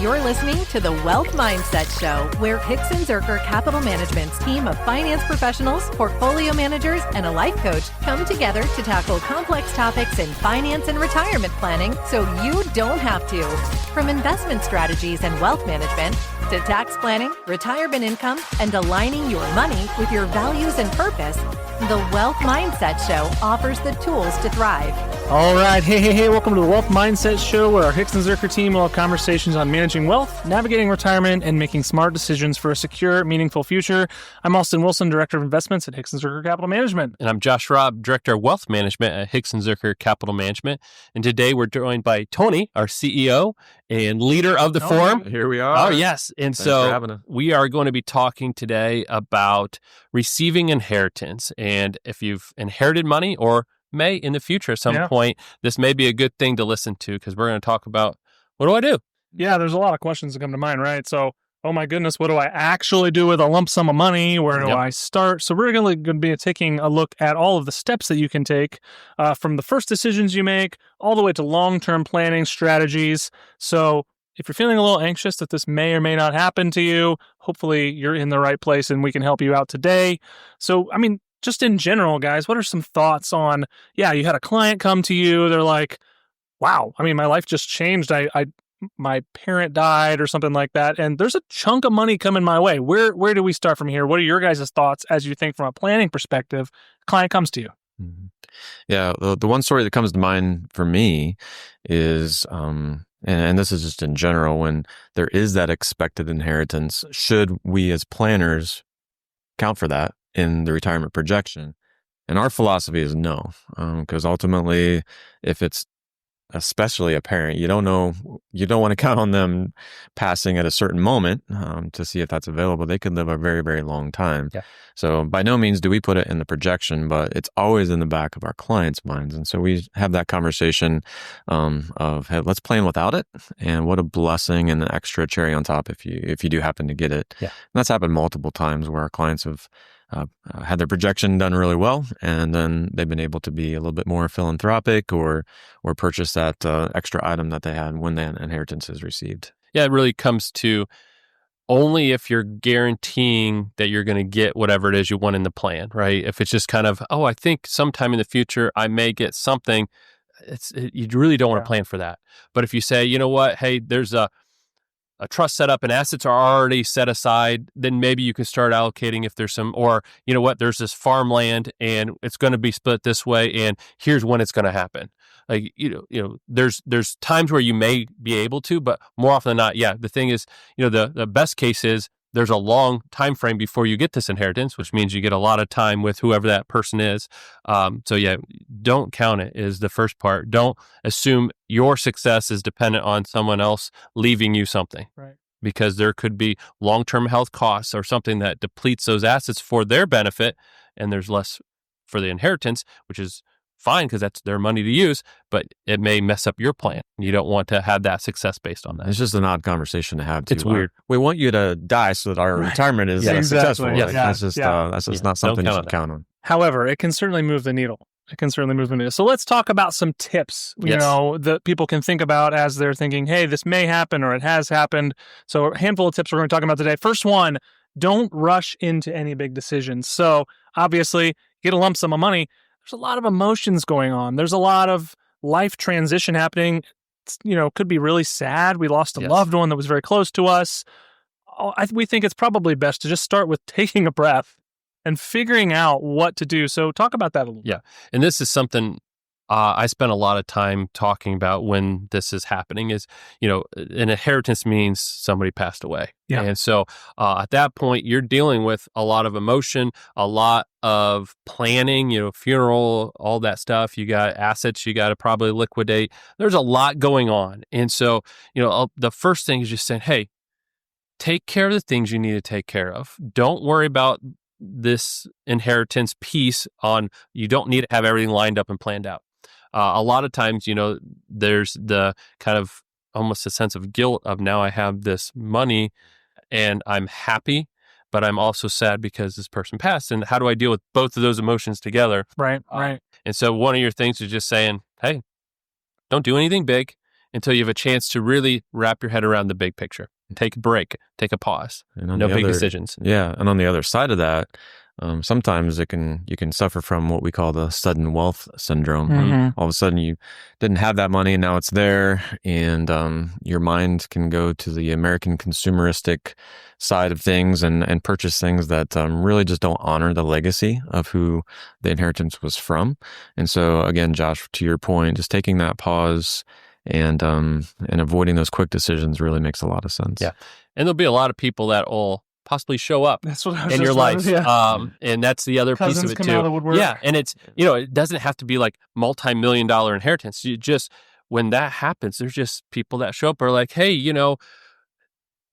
You're listening to the Wealth Mindset Show, where Hicks and Zerker Capital Management's team of finance professionals, portfolio managers, and a life coach come together to tackle complex topics in finance and retirement planning so you don't have to. From investment strategies and wealth management to tax planning, retirement income, and aligning your money with your values and purpose, the Wealth Mindset Show offers the tools to thrive. All right. Hey. Welcome to the Wealth Mindset Show, where our Hicks and Zerker team will have conversations on managing wealth, navigating retirement, and making smart decisions for a secure, meaningful future. I'm Austin Wilson, Director of Investments at Hicks and Zerker Capital Management. And I'm Josh Robb, Director of Wealth Management at Hicks and Zerker Capital Management. And today we're joined by Tony, our CEO and leader of the forum. Here we are. Oh, yes. And Thanks for having us. we are going to be talking today about receiving inheritance. And if you've inherited money or may in the future at some point, this may be a good thing to listen to, because we're going to talk about, what do I do? Yeah, there's a lot of questions that come to mind, right? So, oh my goodness, what do I actually do with a lump sum of money? Where do I start? So we're going to be taking a look at all of the steps that you can take from the first decisions you make all the way to long-term planning strategies. So if you're feeling a little anxious that this may or may not happen to you, hopefully you're in the right place and we can help you out today. So, I mean, just in general, guys, what are some thoughts on, you had a client come to you, they're like, wow, I mean, my life just changed. My parent died or something like that, and there's a chunk of money coming my way. Where do we start from here? What are your guys' thoughts as you think from a planning perspective? Client comes to you. Mm-hmm. Yeah, the one story that comes to mind for me is, and this is just in general, when there is that expected inheritance, should we as planners count for that in the retirement projection? And our philosophy is no, because ultimately, if it's especially a parent, you don't want to count on them passing at a certain moment to see if that's available. They could live a very, very long time. Yeah. So by no means do we put it in the projection, but it's always in the back of our clients' minds. And so we have that conversation of, hey, let's plan without it. And what a blessing and an extra cherry on top if you do happen to get it. Yeah. And that's happened multiple times where our clients have had their projection done really well, and then they've been able to be a little bit more philanthropic or purchase that extra item that they had when that inheritance is received. Yeah, it really comes to only if you're guaranteeing that you're going to get whatever it is you want in the plan, right? If it's just kind of, I think sometime in the future I may get something, you really don't want to plan for that. But if you say, you know what, hey, there's a trust set up and assets are already set aside, then maybe you can start allocating if there's some, or you know what, there's this farmland and it's going to be split this way, and here's when it's going to happen. Like, there's times where you may be able to, but more often than not, the thing is, the best case is there's a long time frame before you get this inheritance, which means you get a lot of time with whoever that person is. Don't count it is the first part. Don't assume your success is dependent on someone else leaving you something. Right. Because there could be long-term health costs or something that depletes those assets for their benefit, and there's less for the inheritance, which is fine because that's their money to use, but it may mess up your plan. You don't want to have that success based on that. It's just an odd conversation to have, too. It's weird. We want you to die so that our retirement is successful. Yeah. That's just not something you should count on. However, it can certainly move the needle. So let's talk about some tips, that people can think about as they're thinking, hey, this may happen or it has happened. So a handful of tips we're going to talk about today. First one, don't rush into any big decisions. So obviously, get a lump sum of money. There's a lot of emotions going on. There's a lot of life transition happening. It's, could be really sad. We lost a loved one that was very close to us. We think it's probably best to just start with taking a breath and figuring out what to do. So talk about that a little bit. Yeah. And this is something I spent a lot of time talking about when this is happening is, an inheritance means somebody passed away. Yeah. And so at that point, you're dealing with a lot of emotion, a lot of planning, funeral, all that stuff. You got assets you got to probably liquidate. There's a lot going on. And so, the first thing is just saying, hey, take care of the things you need to take care of. Don't worry about this inheritance piece you don't need to have everything lined up and planned out. A lot of times, there's the kind of almost a sense of guilt of now I have this money and I'm happy, but I'm also sad because this person passed. And how do I deal with both of those emotions together? Right. And so one of your things is just saying, hey, don't do anything big until you have a chance to really wrap your head around the big picture. Take a break, take a pause. No big decisions. Yeah, and on the other side of that, sometimes you can suffer from what we call the sudden wealth syndrome. Mm-hmm. All of a sudden, you didn't have that money, and now it's there, and your mind can go to the American consumeristic side of things and purchase things that really just don't honor the legacy of who the inheritance was from. And so, again, Josh, to your point, just taking that pause and avoiding those quick decisions really makes a lot of sense. Yeah, and thereul be a lot of people that will possibly show up That's what I was in just your about life. to- yeah. And that's the other Cousins piece of it come too. out of the woodwork. Yeah. And it's, it doesn't have to be like multi-million-dollar inheritance. You just, when that happens, there's just people that show up are like, hey,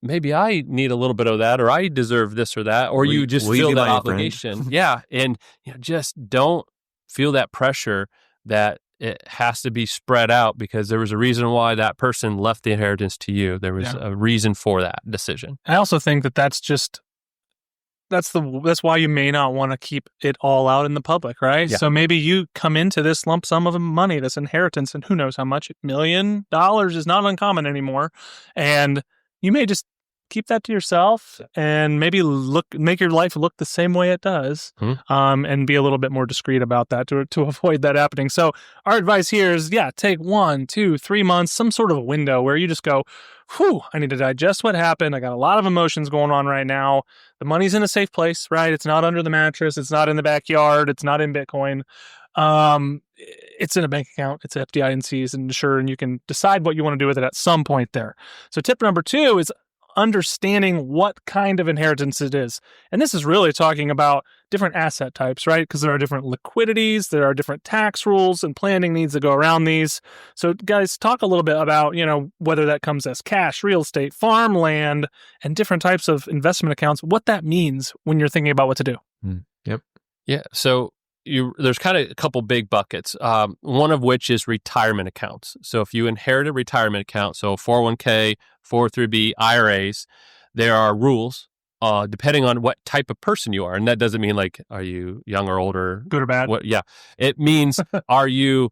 maybe I need a little bit of that, or I deserve this or that, or you just feel that obligation. Yeah. And just don't feel that pressure that it has to be spread out because there was a reason why that person left the inheritance to you. There was a reason for that decision. I also think that's why you may not want to keep it all out in the public, right? Yeah. So maybe you come into this lump sum of money, this inheritance, and who knows how much, $1 million is not uncommon anymore. And you may just keep that to yourself and maybe make your life look the same way it does, and be a little bit more discreet about that to avoid that happening. So our advice here is, take 1, 2, 3 months, some sort of a window where you just go, I need to digest what happened. I got a lot of emotions going on right now. The money's in a safe place, right? It's not under the mattress. It's not in the backyard. It's not in Bitcoin. It's in a bank account. It's FDICs and insured, and you can decide what you want to do with it at some point there. So tip number 2 is understanding what kind of inheritance it is. And this is really talking about different asset types, right? Because there are different liquidities, there are different tax rules and planning needs that go around these. So guys, talk a little bit about, whether that comes as cash, real estate, farmland, and different types of investment accounts, what that means when you're thinking about what to do. Yep. Yeah. So there's kind of a couple big buckets, one of which is retirement accounts. So if you inherit a retirement account, so 401k, 403b, IRAs, there are rules depending on what type of person you are. And that doesn't mean like, are you young or older? Good or bad? Yeah. It means, are you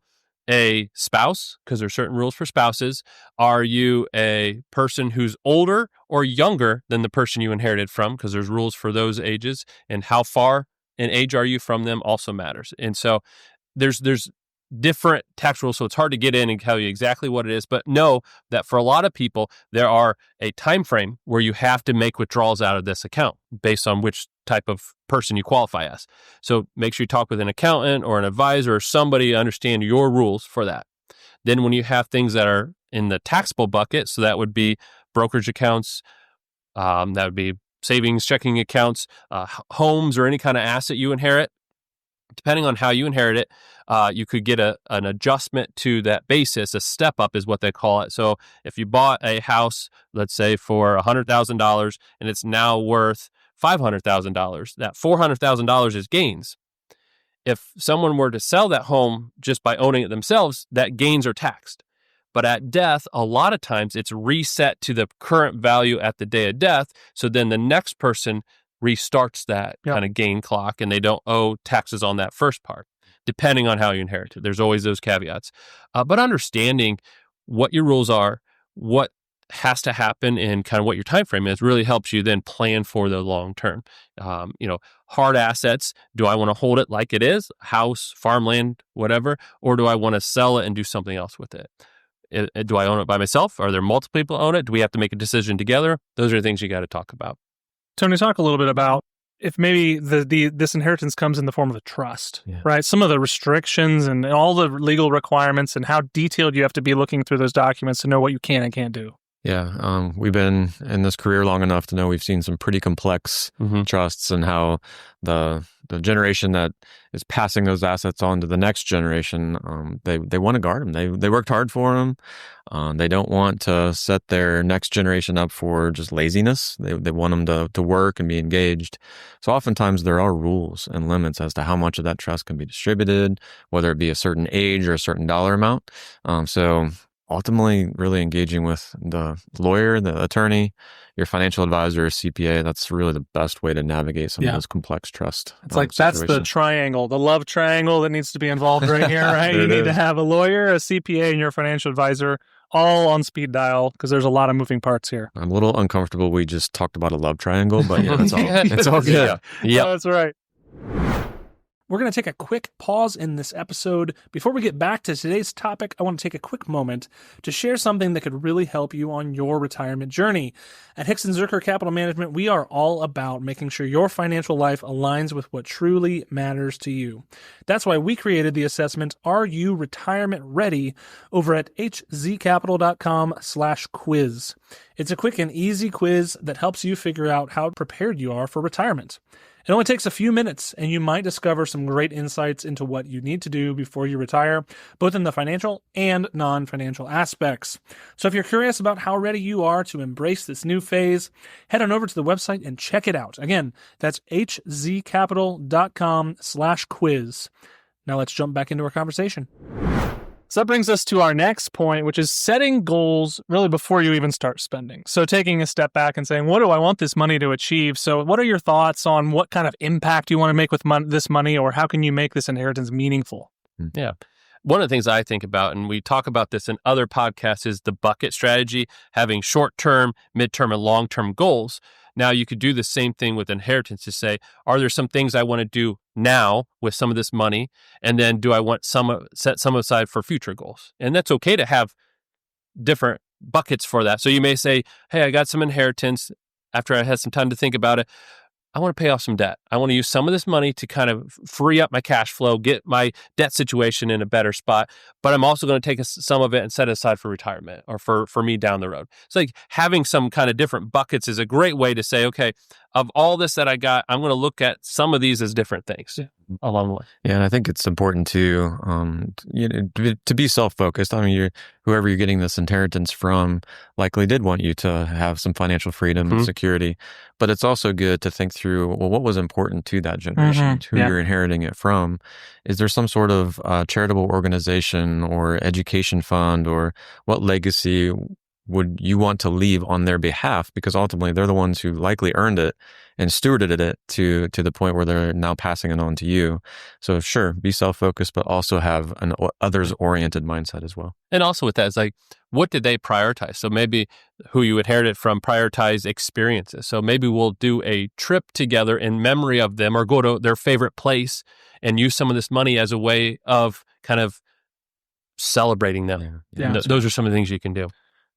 a spouse? Because there's certain rules for spouses. Are you a person who's older or younger than the person you inherited from? Because there's rules for those ages, and how far in age are you from them also matters. And so there's different tax rules, so it's hard to get in and tell you exactly what it is, but know that for a lot of people, there are a time frame where you have to make withdrawals out of this account based on which type of person you qualify as. So make sure you talk with an accountant or an advisor or somebody to understand your rules for that. Then when you have things that are in the taxable bucket, so that would be brokerage accounts, that would be savings, checking accounts, homes, or any kind of asset you inherit. Depending on how you inherit it, you could get an adjustment to that basis. A step up is what they call it. So if you bought a house, let's say for $100,000 and it's now worth $500,000, that $400,000 is gains. If someone were to sell that home just by owning it themselves, that gains are taxed. But at death, a lot of times it's reset to the current value at the day of death. So then the next person restarts that kind of gain clock, and they don't owe taxes on that first part, depending on how you inherit it. There's always those caveats. But understanding what your rules are, what has to happen, and kind of what your time frame is really helps you then plan for the long term. Hard assets, do I want to hold it like it is, house, farmland, whatever, or do I want to sell it and do something else with it? Do I own it by myself? Are there multiple people own it? Do we have to make a decision together? Those are the things you got to talk about. Tony, talk a little bit about if maybe this inheritance comes in the form of a trust, right? Some of the restrictions and all the legal requirements and how detailed you have to be looking through those documents to know what you can and can't do. Yeah, we've been in this career long enough to know we've seen some pretty complex trusts, and how the generation that is passing those assets on to the next generation, they want to guard them. They worked hard for them. They don't want to set their next generation up for just laziness. They want them to work and be engaged. So oftentimes there are rules and limits as to how much of that trust can be distributed, whether it be a certain age or a certain dollar amount. So ultimately, really engaging with the lawyer, the attorney, your financial advisor, or CPA, that's really the best way to navigate some of those complex trust. It's like that's the triangle, the love triangle that needs to be involved right here, right? You need to have a lawyer, a CPA, and your financial advisor all on speed dial because there's a lot of moving parts here. I'm a little uncomfortable. We just talked about a love triangle, but yeah, that's all. It's all good. Yeah. That's right. We're going to take a quick pause in this episode. Before we get back to today's topic, I want to take a quick moment to share something that could really help you on your retirement journey. At Hickson Zerker Capital Management, we are all about making sure your financial life aligns with what truly matters to you. That's why we created the assessment, Are You Retirement Ready? Over at hzcapital.com/quiz. It's a quick and easy quiz that helps you figure out how prepared you are for retirement. It only takes a few minutes, and you might discover some great insights into what you need to do before you retire, both in the financial and non-financial aspects. So if you're curious about how ready you are to embrace this new phase, head on over to the website and check it out. Again, that's hzcapital.com/quiz. Now let's jump back into our conversation. So that brings us to our next point, which is setting goals really before you even start spending. So taking a step back and saying, what do I want this money to achieve? So what are your thoughts on what kind of impact you want to make with this money, or how can you make this inheritance meaningful? Yeah. One of the things I think about, and we talk about this in other podcasts, is the bucket strategy, having short-term, mid-term, and long-term goals. Now, you could do the same thing with inheritance to say, are there some things I want to do now with some of this money? And then do I want set some aside for future goals? And that's okay to have different buckets for that. So you may say, hey, I got some inheritance. After I had some time to think about it, I want to pay off some debt. I want to use some of this money to kind of free up my cash flow, get my debt situation in a better spot. But I'm also going to take some of it and set it aside for retirement or for me down the road. So like having some kind of different buckets is a great way to say, okay, of all this that I got, I'm going to look at some of these as different things along the way. Yeah, and I think it's important to be self-focused. I mean, whoever you're getting this inheritance from likely did want you to have some financial freedom and security, but it's also good to think through, well, what was important to that generation, who you're inheriting it from. Is there some sort of charitable organization or education fund, or what legacy would you want to leave on their behalf? Because ultimately they're the ones who likely earned it and stewarded it to the point where they're now passing it on to you. So sure, be self-focused, but also have an others-oriented mindset as well. And also with that, it's like, what did they prioritize? So maybe who you inherited from prioritize experiences. So maybe we'll do a trip together in memory of them, or go to their favorite place and use some of this money as a way of kind of celebrating them. Those are some of the things you can do.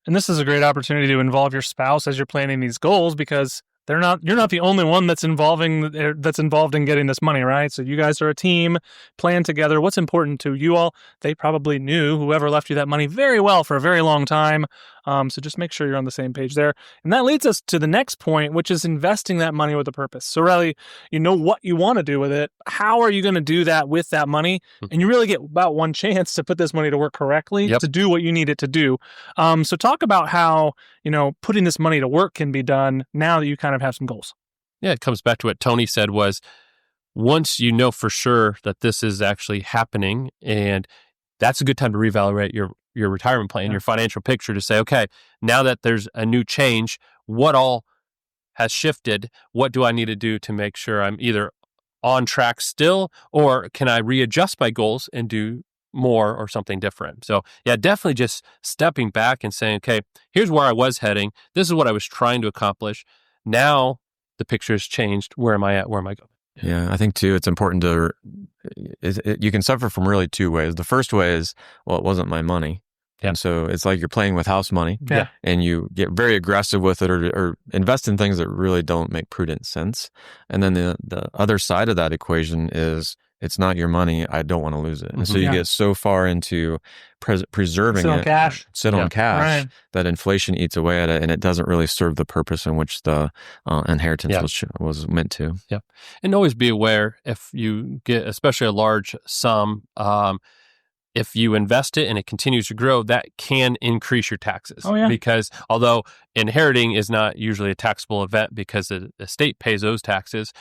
And this is a great opportunity to involve your spouse as you're planning these goals, because you're not the only one that's involved in getting this money, right? So you guys are a team, plan together. What's important to you all? They probably knew whoever left you that money very well for a very long time. So just make sure you're on the same page there. And that leads us to the next point, which is investing that money with a purpose. So really, you know what you want to do with it. How are you going to do that with that money? And you really get about one chance to put this money to work correctly, to do what you need it to do. So talk about how, putting this money to work can be done now that you kind of have some goals. Yeah, it comes back to what Tony said was, once you know for sure that this is actually happening, and that's a good time to reevaluate your retirement plan, your financial picture, to say, okay, now that there's a new change, what all has shifted? What do I need to do to make sure I'm either on track still, or can I readjust my goals and do more or something different? So yeah, definitely just stepping back and saying, okay, here's where I was heading. This is what I was trying to accomplish. Now the picture has changed. Where am I at? Where am I going? Yeah, I think too, it's important to, you can suffer from really two ways. The first way is, well, it wasn't my money. And so it's like you're playing with house money, and you get very aggressive with it, or invest in things that really don't make prudent sense. And then the other side of that equation is, it's not your money, I don't want to lose it. And so you get so far into preserving sit on cash, that inflation eats away at it, and it doesn't really serve the purpose in which the inheritance was meant to. Yeah. And always be aware, if you get especially a large sum, if you invest it and it continues to grow, that can increase your taxes. Because although inheriting is not usually a taxable event because the estate pays those taxes,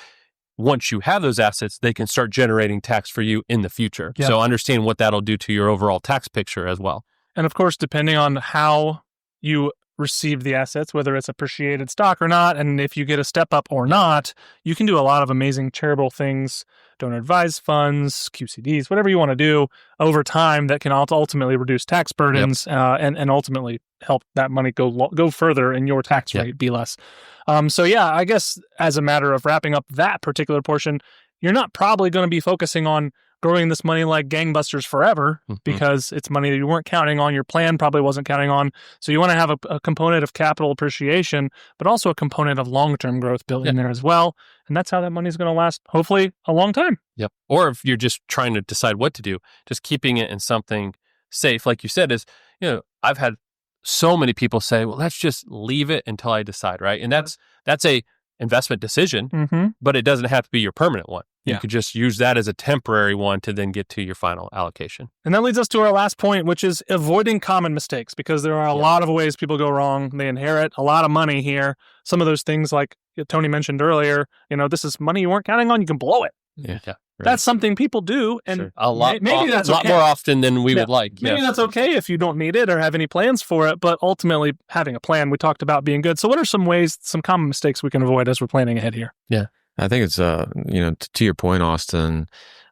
once you have those assets, they can start generating tax for you in the future. So understand what that'll do to your overall tax picture as well. And of course, depending on how you received the assets, whether it's appreciated stock or not, and if you get a step up or not, you can do a lot of amazing charitable things, donor advised funds, QCDs, whatever you want to do over time that can ultimately reduce tax burdens and ultimately help that money go further and your tax rate be less. So yeah, I guess as a matter of wrapping up that particular portion, you're not probably going to be focusing on growing this money like gangbusters forever because it's money that you weren't counting on, your plan probably wasn't counting on. So you want to have a component of capital appreciation, but also a component of long-term growth built in there as well. And that's how that money is going to last, hopefully, a long time. Yep. Or if you're just trying to decide what to do, just keeping it in something safe, like you said, is, I've had so many people say, well, let's just leave it until I decide, right? And that's a investment decision, but it doesn't have to be your permanent one. You could just use that as a temporary one to then get to your final allocation. And that leads us to our last point, which is avoiding common mistakes, because there are a lot of ways people go wrong. They inherit a lot of money here. Some of those things, like Tony mentioned earlier, this is money you weren't counting on, you can blow it. Yeah. That's something people do, and a lot that's a lot more often than we would like. Maybe that's okay if you don't need it or have any plans for it, but ultimately having a plan, we talked about being good. So what are some ways, some common mistakes we can avoid as we're planning ahead here? Yeah, I think it's, to your point, Austin,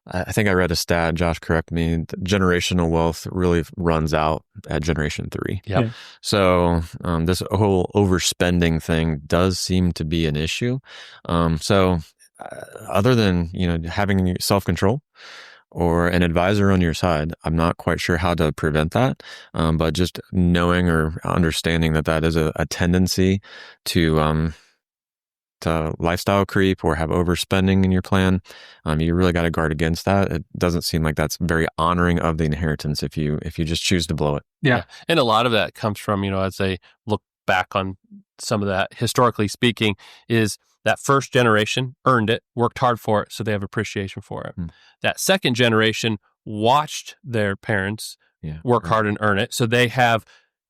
I think I read a stat, Josh, correct me, generational wealth really runs out at generation 3. Yeah. So this whole overspending thing does seem to be an issue. Other than, having self-control or an advisor on your side, I'm not quite sure how to prevent that. But just knowing or understanding that is a tendency to lifestyle creep or have overspending in your plan, you really got to guard against that. It doesn't seem like that's very honoring of the inheritance if you just choose to blow it. Yeah. And a lot of that comes from, as they look back on some of that, historically speaking, is that first generation earned it, worked hard for it, so they have appreciation for it. That second generation watched their parents work hard and earn it, so they have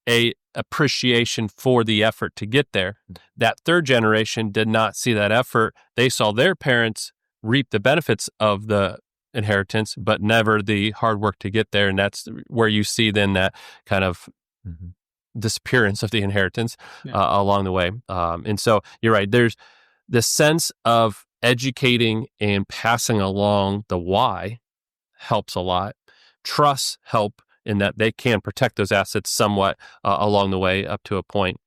a appreciation for the effort to get there. That third generation did not see that effort. They saw their parents reap the benefits of the inheritance, but never the hard work to get there. And that's where you see then that kind of disappearance of the inheritance along the way. And so you're right. There's the sense of educating and passing along the why helps a lot. Trusts help in that they can protect those assets somewhat along the way up to a point.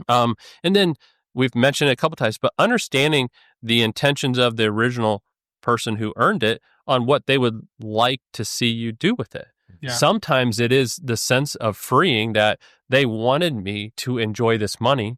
And then we've mentioned it a couple times, but understanding the intentions of the original person who earned it on what they would like to see you do with it. Yeah. Sometimes it is the sense of freeing that they wanted me to enjoy this money,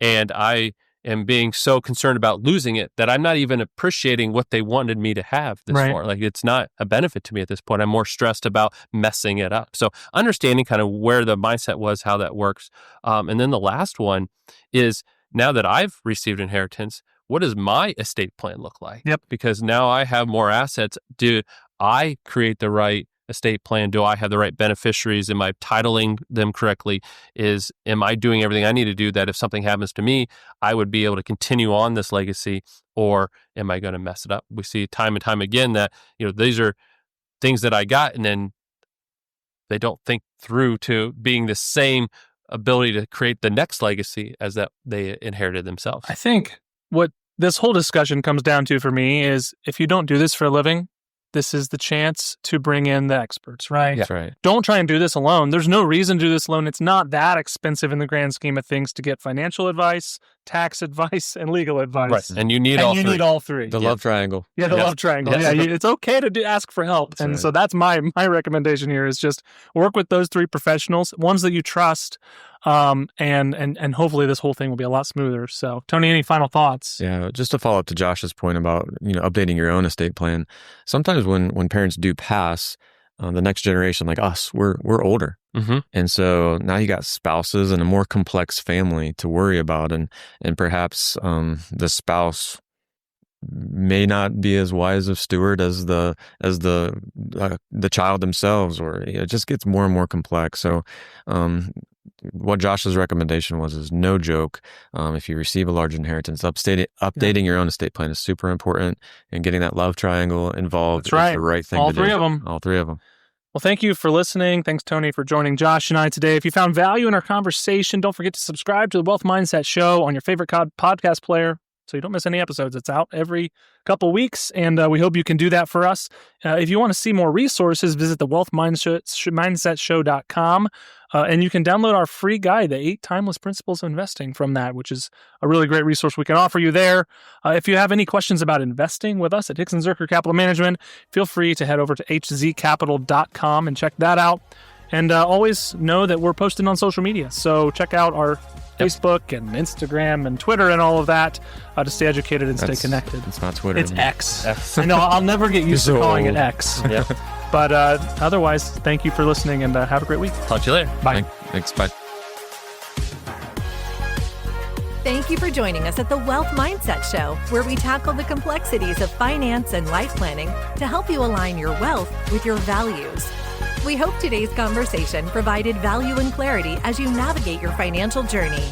and I am being so concerned about losing it that I'm not even appreciating what they wanted me to have this for. Like, it's not a benefit to me at this point. I'm more stressed about messing it up. So understanding kind of where the mindset was, how that works. And then the last one is, now that I've received inheritance, what does my estate plan look like? Yep. Because now I have more assets. Do I create the right estate plan? Do I have the right beneficiaries? Am I titling them correctly? Am I doing everything I need to do that if something happens to me, I would be able to continue on this legacy, or am I going to mess it up? We see time and time again that, these are things that I got, and then they don't think through to being the same ability to create the next legacy as that they inherited themselves. I think what this whole discussion comes down to for me is, if you don't do this for a living, this is the chance to bring in the experts, right? That's right. Don't try and do this alone. There's no reason to do this alone. It's not that expensive in the grand scheme of things to get financial advice, tax advice, and legal advice. Right. And you need all three. The love triangle. Yeah, the love triangle. Yeah, it's okay to ask for help. That's so that's my recommendation here, is just work with those three professionals, ones that you trust, and hopefully this whole thing will be a lot smoother. So, Tony, any final thoughts? Yeah, just to follow up to Josh's point about updating your own estate plan. Sometimes when parents do pass, the next generation, like us, we're older, and so now you got spouses and a more complex family to worry about, and perhaps the spouse may not be as wise of steward as the child themselves, or it just gets more and more complex. So what Josh's recommendation is no joke. If you receive a large inheritance, updating your own estate plan is super important, and getting that love triangle involved is the right thing to do. All three of them. All three of them. Well, thank you for listening. Thanks, Tony, for joining Josh and I today. If you found value in our conversation, don't forget to subscribe to the Wealth Mindset Show on your favorite podcast player so you don't miss any episodes. It's out every couple weeks, and we hope you can do that for us. If you want to see more resources, visit the wealthmindsetshow.com, and you can download our free guide, The 8 Timeless Principles of Investing, from that, which is a really great resource we can offer you there. If you have any questions about investing with us at Hickson Zerker Capital Management, feel free to head over to hzcapital.com and check that out. And always know that we're posted on social media, so check out our Facebook and Instagram and Twitter and all of that to stay educated and stay connected. It's not Twitter. It's X. I know, I'll never get used to calling it X. Yeah. But otherwise, thank you for listening, and have a great week. Talk to you later. Bye. Thanks. Bye. Thank you for joining us at the Wealth Mindset Show, where we tackle the complexities of finance and life planning to help you align your wealth with your values. We hope today's conversation provided value and clarity as you navigate your financial journey.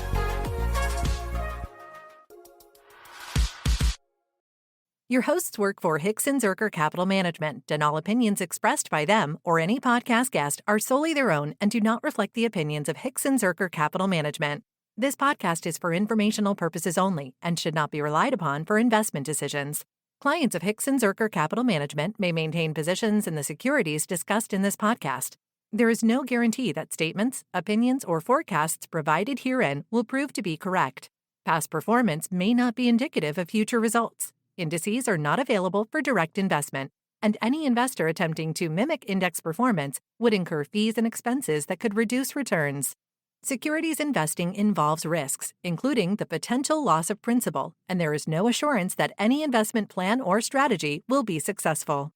Your hosts work for Hickson Zerker Capital Management, and all opinions expressed by them or any podcast guest are solely their own and do not reflect the opinions of Hickson Zerker Capital Management. This podcast is for informational purposes only and should not be relied upon for investment decisions. Clients of Hickson Zerker Capital Management may maintain positions in the securities discussed in this podcast. There is no guarantee that statements, opinions, or forecasts provided herein will prove to be correct. Past performance may not be indicative of future results. Indices are not available for direct investment, and any investor attempting to mimic index performance would incur fees and expenses that could reduce returns. Securities investing involves risks, including the potential loss of principal, and there is no assurance that any investment plan or strategy will be successful.